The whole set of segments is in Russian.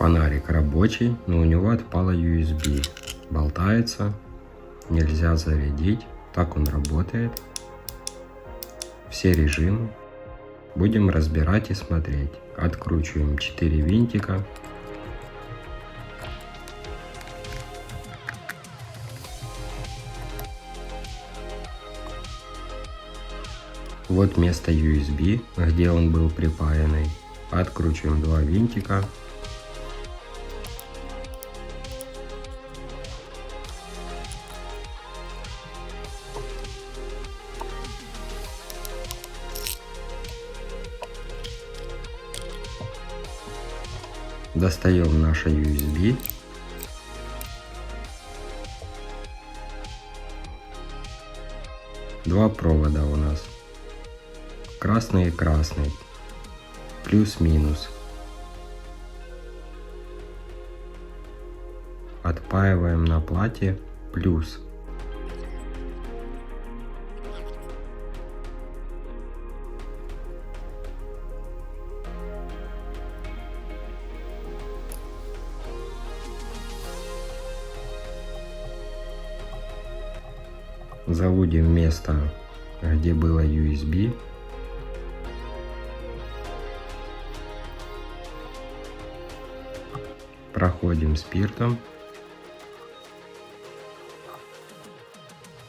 Фонарик рабочий, но у него отпала USB. Болтается, нельзя зарядить. Так он работает. Все режимы. Будем разбирать и смотреть. Откручиваем 4 винтика. Вот место USB, где он был припаянный. Откручиваем 2 винтика. Достаем наше USB. Два провода у нас. Красный и красный. Плюс-минус. Отпаиваем на плате плюс. Заводим место, где было USB. Проходим спиртом.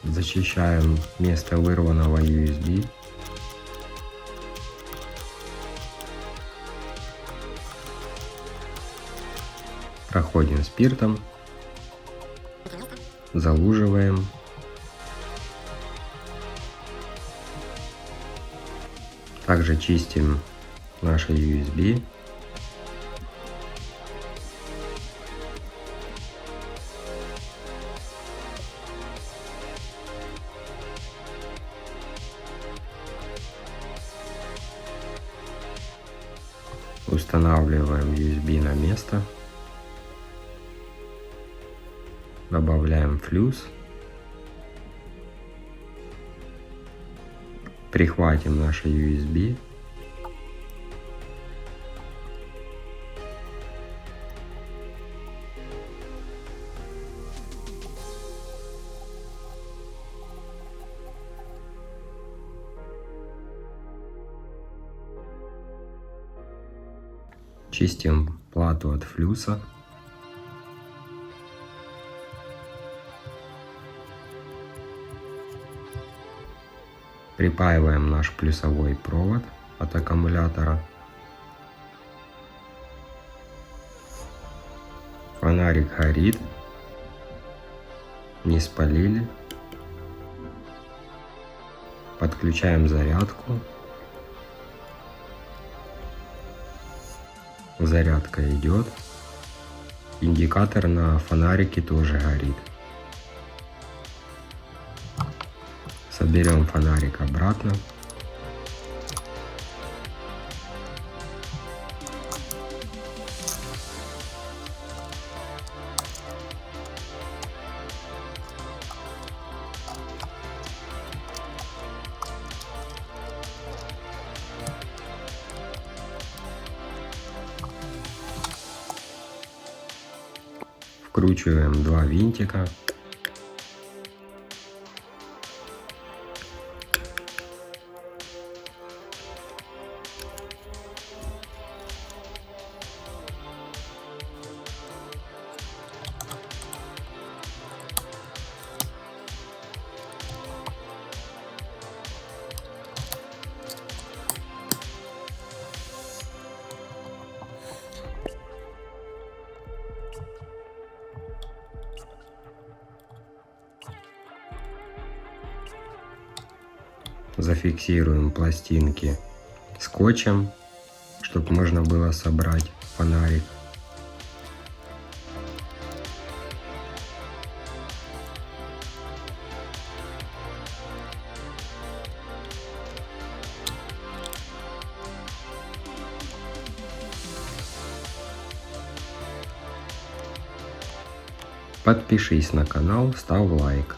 Зачищаем место вырванного USB. Проходим спиртом. Залуживаем. Также чистим наше USB. Устанавливаем USB на место. Добавляем флюс. Прихватим наше USB. Чистим плату от флюса. Припаиваем наш плюсовой провод от аккумулятора. Фонарик горит. Не спалили. Подключаем зарядку. Зарядка идет. Индикатор на фонарике тоже горит. Соберем фонарик обратно. Вкручиваем 2 винтика. Зафиксируем пластинки скотчем, чтобы можно было собрать фонарик. Подпишись на канал, ставь лайк.